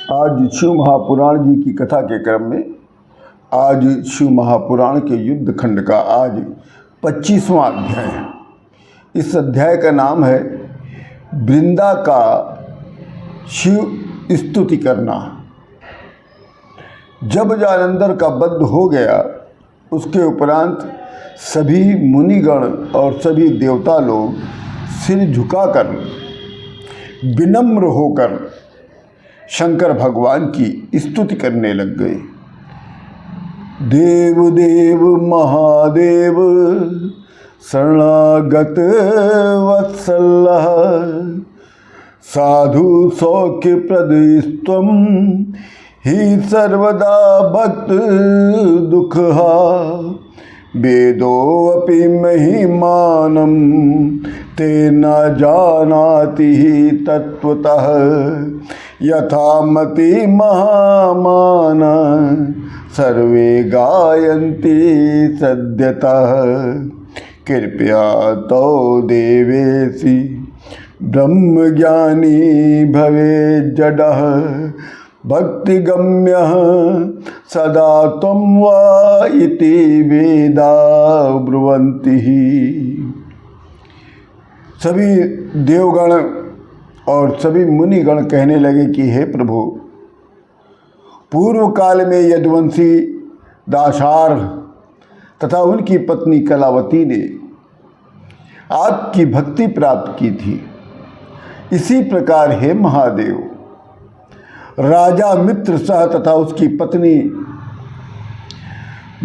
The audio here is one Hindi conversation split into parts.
आज शिव महापुराण जी की कथा के क्रम में आज शिव महापुराण के युद्ध खंड का आज 25वां अध्याय है। इस अध्याय का नाम है वृंदा का शिव स्तुति करना। जब जालंधर का वध हो गया उसके उपरांत सभी मुनिगण और सभी देवता लोग सिर झुकाकर विनम्र होकर शंकर भगवान की स्तुति करने लग गए। देव देव महादेव शरणागत वत्सलः साधु सौख्य प्रदस्त्वं हि सर्वदा भक्त दुःखहा वेदोऽपि महिमानं ते न जानाति तत्त्वतः यथामति महामान सर्वे गायन्ति सद्यतः कृपया तौ देवेशि ब्रह्मज्ञानी भवेत् जडः भक्तिगम्यः सदा त्वं वा इति वेदा ब्रुवन्ति। सभी देवगण और सभी मुनिगण कहने लगे कि हे प्रभु, पूर्व काल में यदुवंशी दाशार्ह तथा उनकी पत्नी कलावती ने आपकी भक्ति प्राप्त की थी। इसी प्रकार हे महादेव, राजा मित्र सह तथा उसकी पत्नी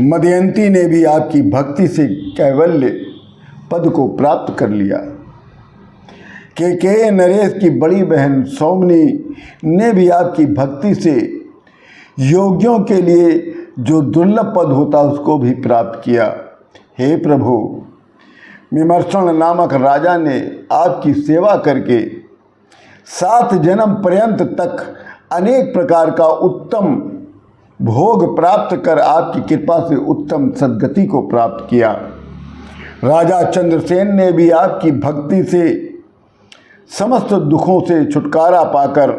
मदयंती ने भी आपकी भक्ति से कैवल्य पद को प्राप्त कर लिया। के नरेश की बड़ी बहन सौमनी ने भी आपकी भक्ति से योगियों के लिए जो दुर्लभ पद होता उसको भी प्राप्त किया। हे प्रभु, विमर्शन नामक राजा ने आपकी सेवा करके 7 जन्म पर्यंत तक अनेक प्रकार का उत्तम भोग प्राप्त कर आपकी कृपा से उत्तम सद्गति को प्राप्त किया। राजा चंद्रसेन ने भी आपकी भक्ति से समस्त दुखों से छुटकारा पाकर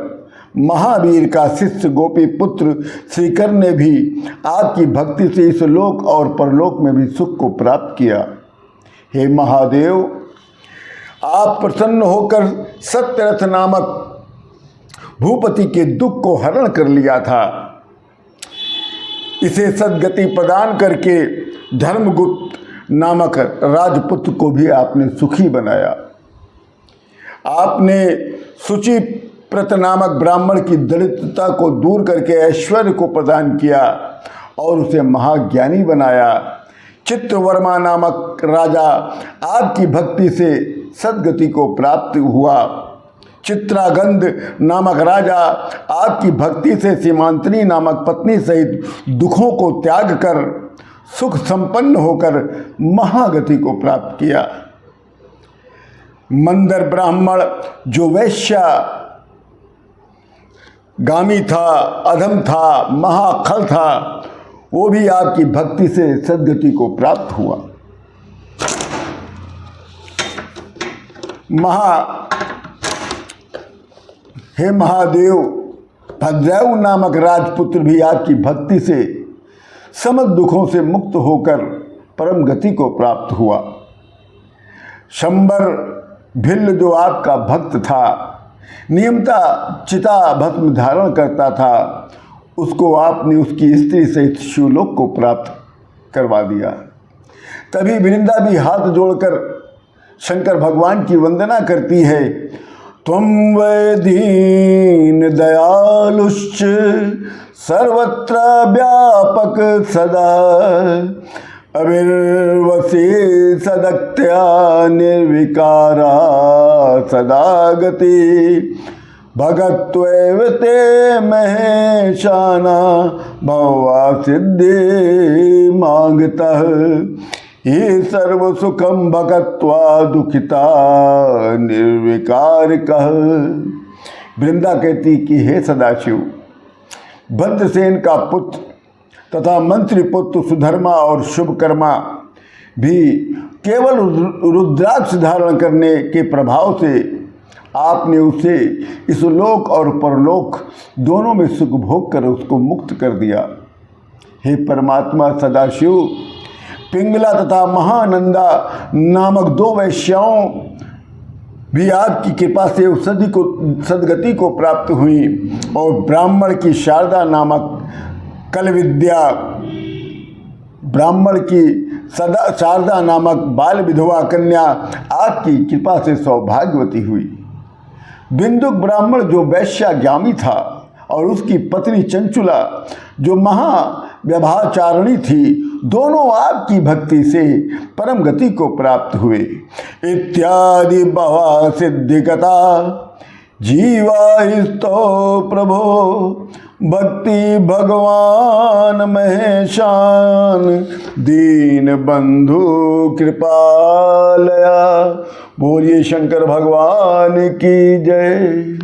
महावीर का शिष्य गोपी पुत्र श्रीकर ने भी आपकी भक्ति से इस लोक और परलोक में भी सुख को प्राप्त किया। हे महादेव, आप प्रसन्न होकर सत्यरथ नामक भूपति के दुख को हरण कर लिया था। इसे सद्गति प्रदान करके धर्मगुप्त नामक राजपुत्र को भी आपने सुखी बनाया। आपने शुचिप्रत नामक ब्राह्मण की दरिद्रता को दूर करके ऐश्वर्य को प्रदान किया और उसे महाज्ञानी बनाया। चित्रवर्मा नामक राजा आपकी भक्ति से सद्गति को प्राप्त हुआ। चित्रागंध नामक राजा आपकी भक्ति से सीमांतनी नामक पत्नी सहित दुखों को त्याग कर सुख संपन्न होकर महागति को प्राप्त किया। मंदर ब्राह्मण जो वैश्या गामी था, अधम था, महाखल था, वो भी आपकी भक्ति से सद्गति को प्राप्त हुआ। हे महादेव, भद्रयु नामक राजपुत्र भी आपकी भक्ति से समस्त दुखों से मुक्त होकर परम गति को प्राप्त हुआ। शंबर भिल्ल जो आपका भक्त था, नियमता चिता भस्म धारण करता था, उसको आपने उसकी स्त्री सहित शिवलोक को प्राप्त करवा दिया। तभी वृंदा भी हाथ जोड़कर शंकर भगवान की वंदना करती है। त्वं वै दीन दयालुश्च सर्वत्र व्यापक सदा अविर्वसी सदक्त्या निर्विकारा सदा गति भगत्वैव ते महेशाना भवा सिद्धि मांगतः ये सर्व सुखम भगत्वा दुखिता निर्विकार कह। वृंदा कहती कि हे सदाशिव, भद्रसेन का पुत्र तथा मंत्री पुत्र सुधर्मा और शुभकर्मा भी केवल रुद्राक्ष धारण करने के प्रभाव से आपने उसे इस लोक और परलोक दोनों में सुख भोग कर उसको मुक्त कर दिया। हे परमात्मा सदाशिव, पिंगला तथा महानंदा नामक दो वैश्याओं भी आपकी कृपा से उस सदगति को प्राप्त हुई और ब्राह्मण की शारदा नामक कल विद्या, ब्राह्मण की शारदा नामक बाल विधवा कन्या आपकी कृपा से सौभाग्यवती हुई। बिंदुक ब्राह्मण जो वैश्यागामी था और उसकी पत्नी चंचुला जो महाव्यभाचारिणी थी, दोनों आपकी भक्ति से परम गति को प्राप्त हुए। इत्यादि बहवा सिद्धि कथा जीवाहिस्तो प्रभो भक्ति भगवान महेशान दीन बंधु कृपालया। बोलिए शंकर भगवान की जय।